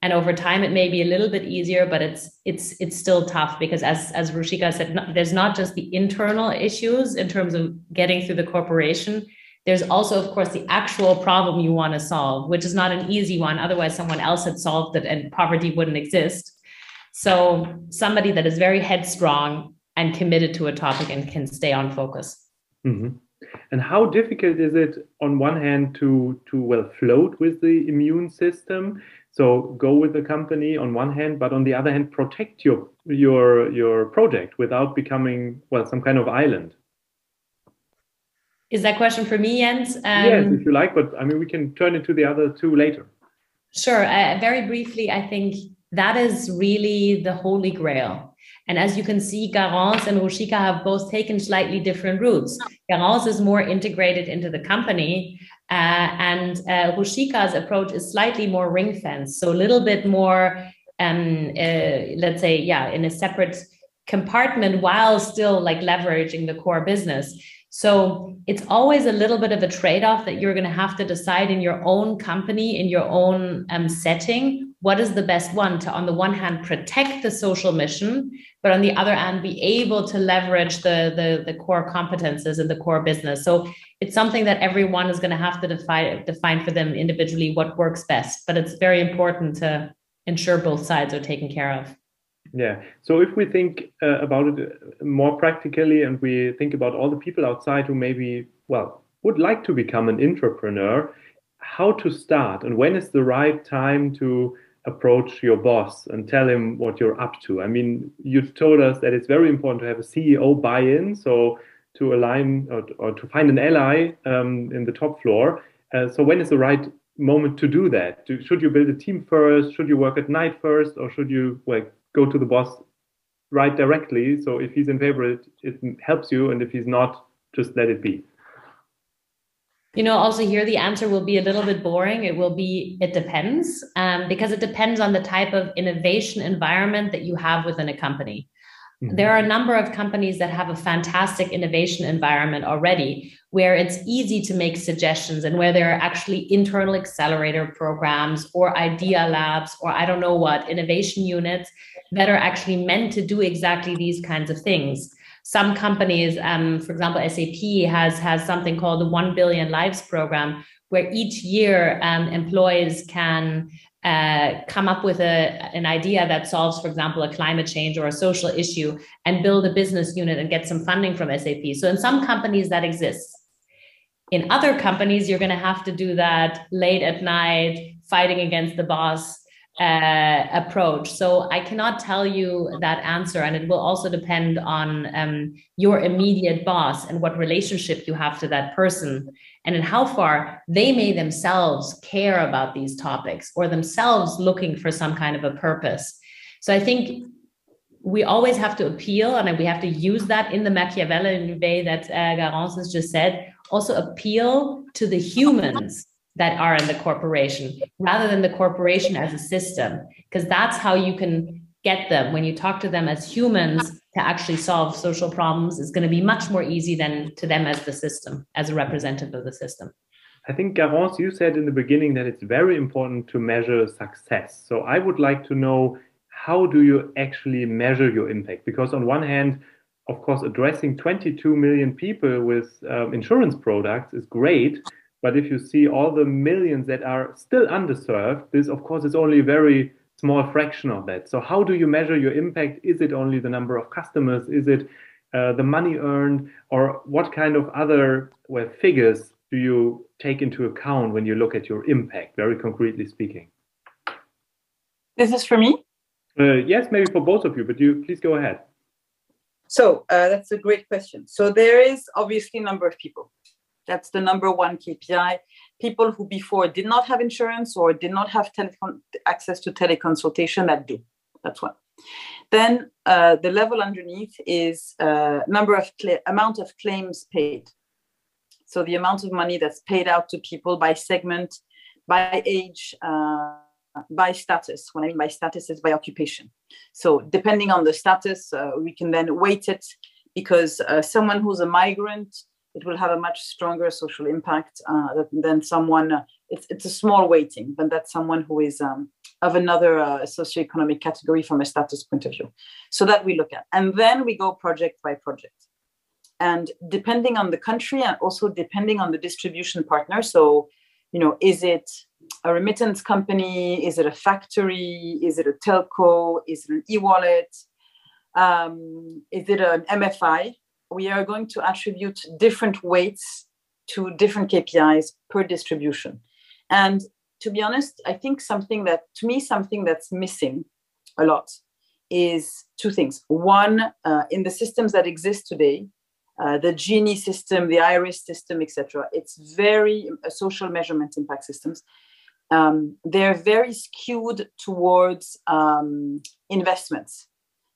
And over time, it may be a little bit easier, but it's still tough, because as Ruchika said, there's not just the internal issues in terms of getting through the corporation. There's also, of course, the actual problem you want to solve, which is not an easy one. Otherwise, someone else had solved it and poverty wouldn't exist. So somebody that is very headstrong and committed to a topic and can stay on focus. And how difficult is it, on one hand, to float with the immune system? So go with the company on one hand, but on the other hand, protect your project without becoming, some kind of island. Is that question for me, Jens? Yes, if you like, but we can turn it to the other two later. Sure. Very briefly, I think that is really the holy grail. And as you can see, Garance and Ruchika have both taken slightly different routes. Garance is more integrated into the company, and Ruchika's approach is slightly more ring-fenced, so a little bit more, let's say, in a separate compartment while still leveraging the core business. So it's always a little bit of a trade-off that you're going to have to decide in your own company, in your own setting, what is the best one to, on the one hand, protect the social mission, but on the other hand, be able to leverage the core competences in the core business. So it's something that everyone is going to have to define for them individually what works best. But it's very important to ensure both sides are taken care of. Yeah. So if we think about it more practically, and we think about all the people outside who maybe, would like to become an intrapreneur, how to start and when is the right time to approach your boss and tell him what you're up to? You've told us that it's very important to have a CEO buy-in, so to align or to find an ally in the top floor. So when is the right moment to do that? Should you build a team first? Should you work at night first? Or should you go to the boss right directly? So if he's in favor, it helps you. And if he's not, just let it be. Also here, the answer will be a little bit boring. It depends, because it depends on the type of innovation environment that you have within a company. There are a number of companies that have a fantastic innovation environment already, where it's easy to make suggestions and where there are actually internal accelerator programs or idea labs or I don't know what, innovation units that are actually meant to do exactly these kinds of things. Some companies, for example, SAP has something called the 1 Billion Lives program, where each year employees can come up with an idea that solves, for example, a climate change or a social issue and build a business unit and get some funding from SAP. So in some companies that exists. In other companies, you're going to have to do that late at night, fighting against the boss approach. So I cannot tell you that answer, and it will also depend on your immediate boss and what relationship you have to that person, and in how far they may themselves care about these topics or themselves looking for some kind of a purpose. So I think we always have to appeal, and we have to use that in the Machiavellian way that Garance has just said, also appeal to the humans that are in the corporation rather than the corporation as a system, because that's how you can get them. When you talk to them as humans to actually solve social problems, it's going to be much more easy than to them as the system, as a representative of the system. I think, Garance, you said in the beginning that it's very important to measure success. So I would like to know, how do you actually measure your impact? Because on one hand, of course, addressing 22 million people with insurance products is great. But if you see all the millions that are still underserved, this, of course, is only a very small fraction of that. So how do you measure your impact? Is it only the number of customers? Is it the money earned? Or what kind of other figures do you take into account when you look at your impact, very concretely speaking? This is for me? Yes, maybe for both of you, but you please go ahead. So that's a great question. So there is obviously a number of people. That's the number one KPI. People who before did not have insurance or did not have access to teleconsultation that do. That's one. Then the level underneath is amount of claims paid. So the amount of money that's paid out to people by segment, by age, by status. When I mean by status, is by occupation. So depending on the status, we can then weight it, because someone who's a migrant, it will have a much stronger social impact than someone, it's a small weighting, but that's someone who is of another socioeconomic category from a status point of view. So that we look at. And then we go project by project. And depending on the country and also depending on the distribution partner, so, is it a remittance company? Is it a factory? Is it a telco? Is it an e-wallet? Is it an MFI? We are going to attribute different weights to different KPIs per distribution. And to be honest, I think something that's missing a lot is two things. One, in the systems that exist today, the Gini system, the IRIS system, etc., it's very social measurement impact systems. They're very skewed towards investments,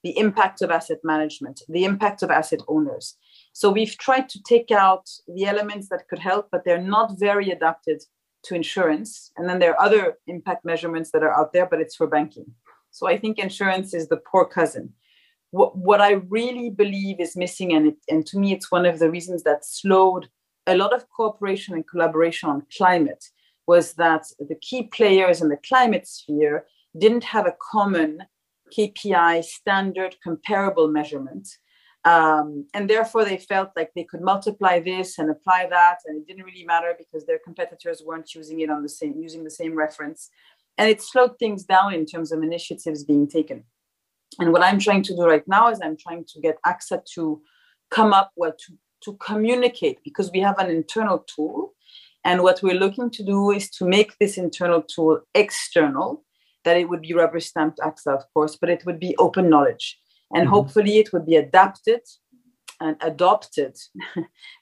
the impact of asset management, the impact of asset owners. So we've tried to take out the elements that could help, but they're not very adapted to insurance. And then there are other impact measurements that are out there, but it's for banking. So I think insurance is the poor cousin. What I really believe is missing, and to me, it's one of the reasons that slowed a lot of cooperation and collaboration on climate, was that the key players in the climate sphere didn't have a common KPI standard comparable measurement. And therefore they felt like they could multiply this and apply that, and it didn't really matter because their competitors weren't using it using the same reference. And it slowed things down in terms of initiatives being taken. And what I'm trying to do right now is I'm trying to get AXA to come up to communicate, because we have an internal tool. And what we're looking to do is to make this internal tool external, that it would be rubber stamped AXA, of course, but it would be open knowledge. And hopefully it would be adapted and adopted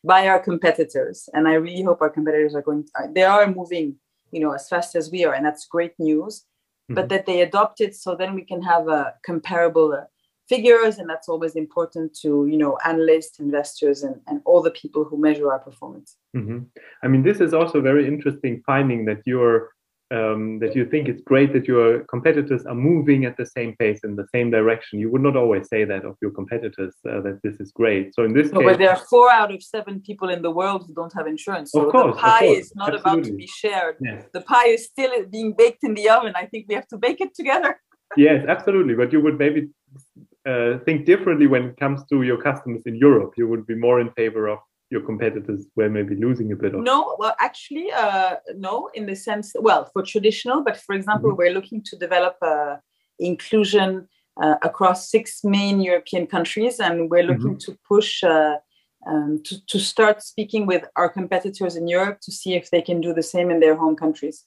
by our competitors. And I really hope our competitors they are moving, as fast as we are. And that's great news, but that they adopt it, so then we can have comparable figures. And that's always important to, analysts, investors, and all the people who measure our performance. I mean, this is also a very interesting finding that that you think it's great that your competitors are moving at the same pace in the same direction. You would not always say that of your competitors, that this is great. So in this case, but there are 4 out of 7 people in the world who don't have insurance. So the pie is not about to be shared. Yes. The pie is still being baked in the oven. I think we have to bake it together. Yes, absolutely. But you would maybe think differently when it comes to your customers in Europe. You would be more in favor of your competitors were maybe losing a bit of? No, well, actually, no, in the sense, well, for traditional, but for example, we're looking to develop inclusion across 6 main European countries, and we're looking to push to start speaking with our competitors in Europe to see if they can do the same in their home countries.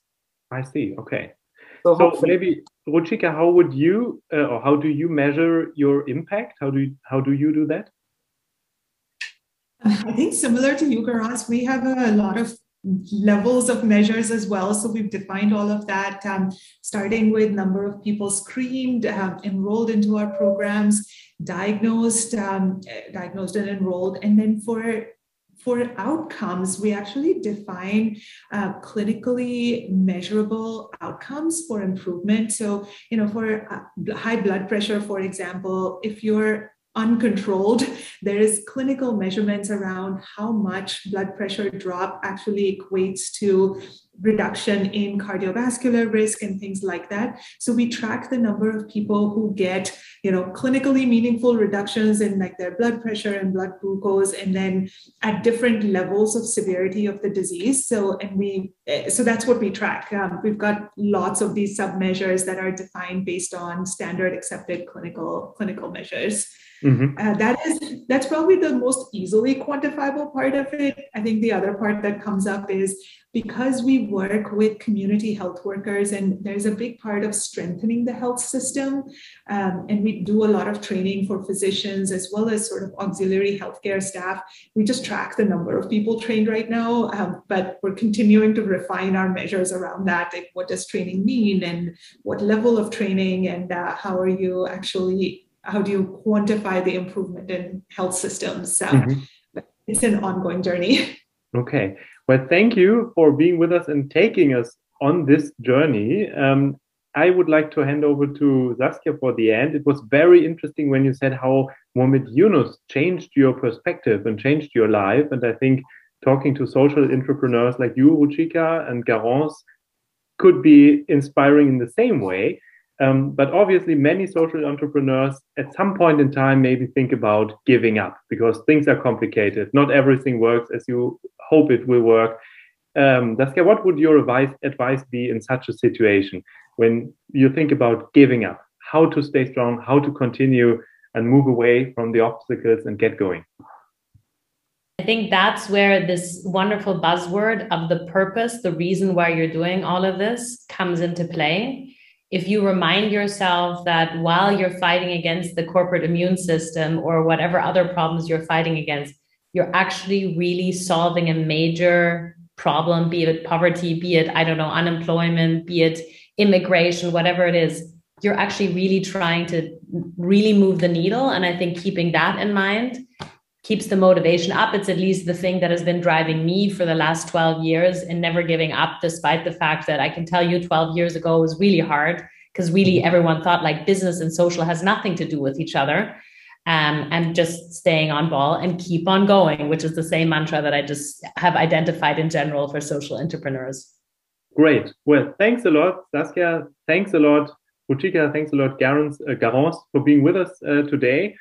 I see. Okay. So maybe, Ruchika, how would you or how do you measure your impact? How do you do that? I think similar to you, Garance, we have a lot of levels of measures as well. So we've defined all of that, starting with number of people screened, enrolled into our programs, diagnosed and enrolled. And then for outcomes, we actually define clinically measurable outcomes for improvement. So, for high blood pressure, for example, if you're uncontrolled, there is clinical measurements around how much blood pressure drop actually equates to reduction in cardiovascular risk and things like that. So we track the number of people who get, clinically meaningful reductions in like their blood pressure and blood glucose, and then at different levels of severity of the disease. So that's what we track. We've got lots of these sub-measures that are defined based on standard accepted clinical measures. That's probably the most easily quantifiable part of it. I think the other part that comes up is because we work with community health workers, and there's a big part of strengthening the health system, and we do a lot of training for physicians as well as sort of auxiliary healthcare staff. We just track the number of people trained right now, but we're continuing to refine our measures around that. Like, what does training mean, and what level of training, and how do you quantify the improvement in health systems? It's an ongoing journey. Okay. Well, thank you for being with us and taking us on this journey. I would like to hand over to Saskia for the end. It was very interesting when you said how Mohammed Yunus changed your perspective and changed your life. And I think talking to social entrepreneurs like you, Ruchika, and Garance could be inspiring in the same way. But obviously, many social entrepreneurs at some point in time maybe think about giving up because things are complicated. Not everything works as you hope it will work. Saskia, what would your advice be in such a situation when you think about giving up? How to stay strong, how to continue and move away from the obstacles and get going? I think that's where this wonderful buzzword of the purpose, the reason why you're doing all of this, comes into play. If you remind yourself that while you're fighting against the corporate immune system or whatever other problems you're fighting against, you're actually really solving a major problem, be it poverty, be it, unemployment, be it immigration, whatever it is, you're actually really trying to really move the needle. And I think keeping that in mind keeps the motivation up. It's at least the thing that has been driving me for the last 12 years and never giving up, despite the fact that I can tell you 12 years ago was really hard because really everyone thought like business and social has nothing to do with each other, and just staying on ball and keep on going, which is the same mantra that I just have identified in general for social entrepreneurs. Great. Well, thanks a lot, Saskia. Thanks a lot, Ruchika. Thanks a lot, Garance, for being with us today.